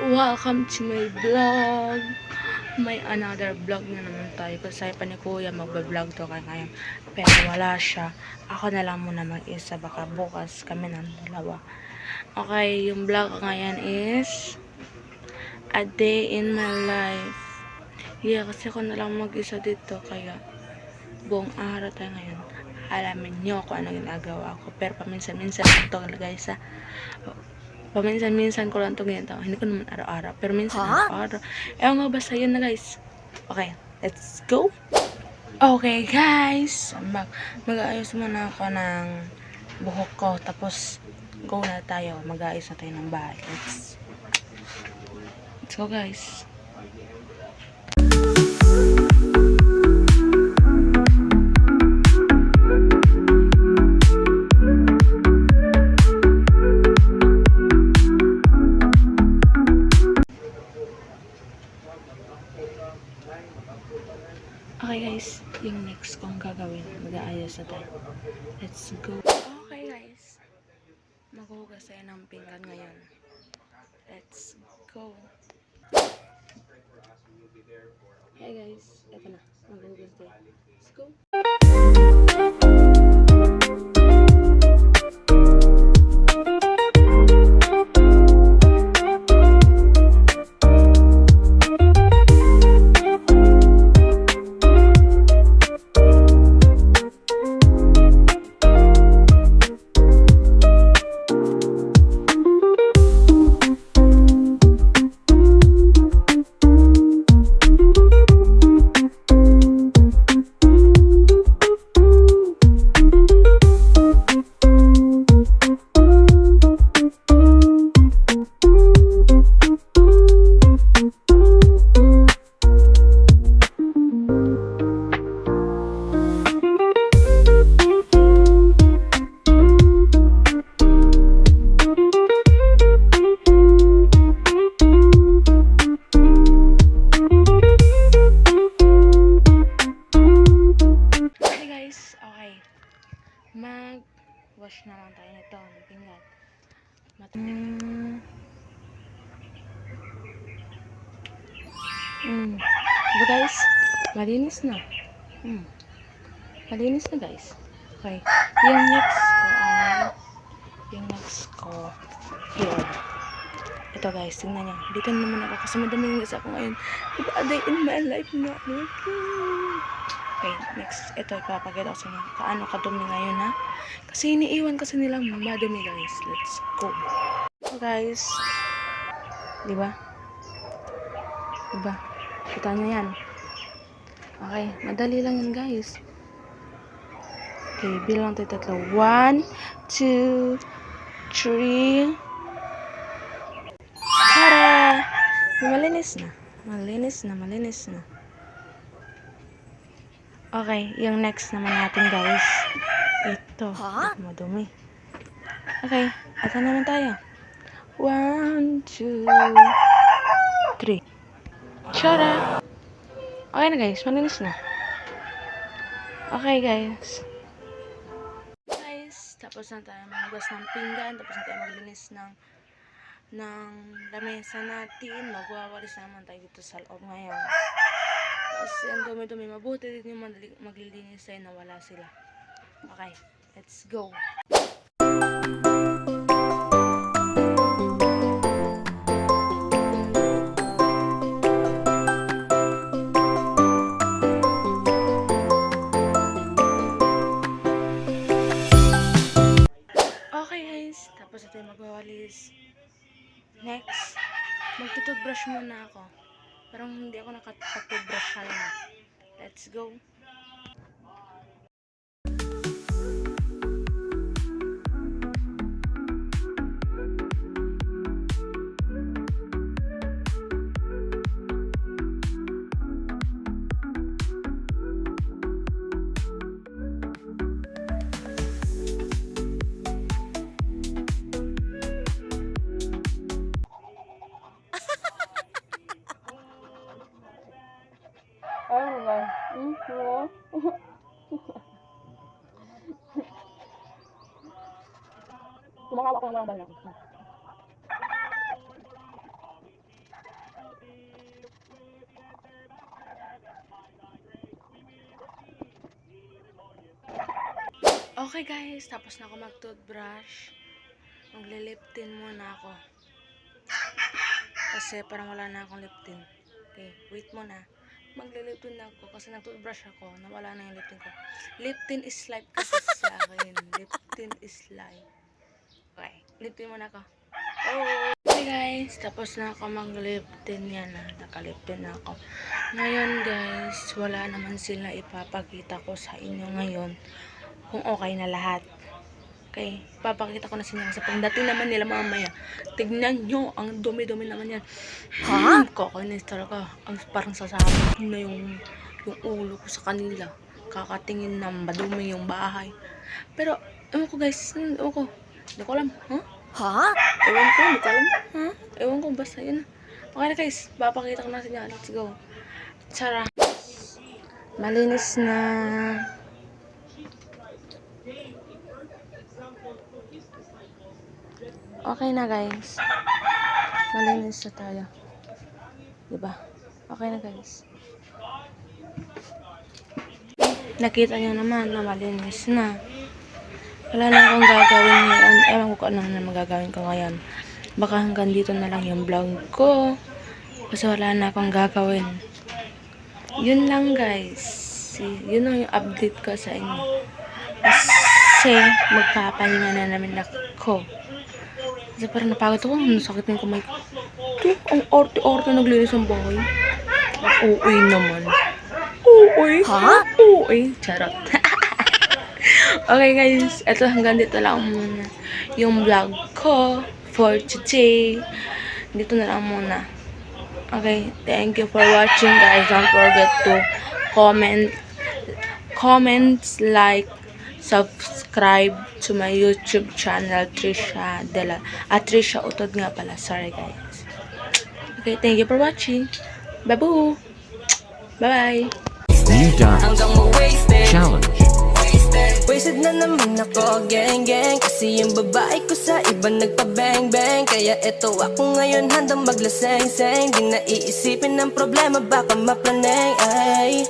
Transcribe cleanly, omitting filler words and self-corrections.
Welcome to my vlog. May another vlog na naman tayo. Kasi pa ni Kuya magbablog to kaya ngayon. Pero wala siya. Ako na lang muna mag-isa. Baka bukas kami ng dalawa. Okay, yung vlog ngayon is a day in my life. Yeah, kasi ako na lang mag-isa dito. Kaya buong araw tayo ngayon. Alamin nyo kung ano ginagawa ko. Pero paminsan-minsan ito guys ha. Paminsan-minsan ko lang ito ginagawa. Hindi ko naman araw-araw. Pero minsan araw-araw. Ewan nga basta yun na guys. Okay, let's go. Okay guys. Mag-aayos muna ako ng buhok ko. Tapos go na tayo. Mag-aayos na tayo ng bahay. Let's go guys. Okay guys, yung next kong gagawin, mag-aayos na tayo. Let's go. Okay guys, maghuhugas tayo ng pinggan ngayon. Let's go. Hey guys, eto na, maghuhugas tayo. Let's go. Mag-wash na lang tayo nito ng pinggan. Diba guys? Malinis na. Malinis na guys. Okay. Yung next ko here. Ito guys, tingnan nyo. Dito naman ako kasi madaming nasa ako ngayon. Diba a day in my life na. Okay, next. Ito, ipapagod ako sa inyo. Kaano kadumi ngayon ha? Kasi iniiwan kasi nilang madumi guys. Let's go. So guys. Diba? Diba? Kita nyo yan. Okay, madali lang yan guys. Okay, bilang tayo tatlo. 1, 2, 3. Tara! Malinis na. Malinis na. Okay, yung next naman natin guys. Ito. Madumi. Okay, asa naman tayo? 1, 2, 3. Tara! Okay na guys, malinis na. Okay guys. Tapos na tayo maghugas ng pinggan. Tapos na tayo maglinis ng lamesa natin. Magwawalis naman tayo dito sa loob ngayon. Kasi ang dumi-dumi. Mabuti din yung maglilinis tayo na wala sila. Okay, let's go. Tapos ito yung magwawalis. Next, magtututbrush muna ako. Parang hindi ako nakatutbrush kanina. Let's go. Ayun guys. Hello? Kumakawa ko ng walang balang. Okay guys, tapos na ako mag-toothbrush. Magle-lip tint muna ako. Kasi parang wala na akong lip tint. Okay, wait muna. Magle-lip tint na ako kasi nag-toothbrush ako. Nawala na yung lip tint ko. Lip tint is life kasi sa akin. Lip tint is life. Okay, lip tint muna ako. Oh! Okay guys, tapos na ako mag-lip tint yan. Naka-lip tint na ako. Ngayon guys, wala naman sila ipapakita ko sa inyo ngayon kung okay na lahat. Okay, papakita ko na sa inyo kasi pagdating naman nila mamaya, tignan nyo, ang dumi-dumi naman yan. Ha? Kakainis talaga. Ang parang sasama na yung ulo ko sa kanila. Kakatingin na madumi yung bahay. Pero, ewan ko guys, ewan ko. Hindi ko alam, ha? Ha? Ewan ko, hindi ko alam. Ha? Ewan ko, basta yun. Okay na guys, papakita ko na sa inyo. Let's go. Tsara. Malinis na. Okay na guys. Malinis na tayo. Diba? Okay na guys. Nakita nyo naman na malinis na. Wala na akong gagawin ngayon. Ewan ko kung ano na magagawin ko ngayon. Baka hanggang dito na lang yung vlog ko. Kasi wala na akong gagawin. Yun lang guys. Yun lang yung update ko sa inyo. Kasi magpapahinga na namin ako. Kasi parang napagod ako. Nasakit na yung kamay ko. Ito, ang orte-orte naglinis ang bahay. Uy naman. Uy. Ha? Uy. Charot. Okay guys. Ito hanggang dito lang muna yung vlog ko for today. Dito na lang muna. Okay. Thank you for watching guys. Don't forget to comment, like, subscribe to my YouTube channel, Trisha Utod nga pala. Sorry guys. Okay, thank you for watching. Babu! Bye-bye! New Dance Challenge. Wasted na naman ako, gang gang. Kasi yung babae ko sa iba nagpa-bang bang. Kaya eto ako ngayon handang maglaseng-seng. Di na iisipin ng problema, baka maplaneng ay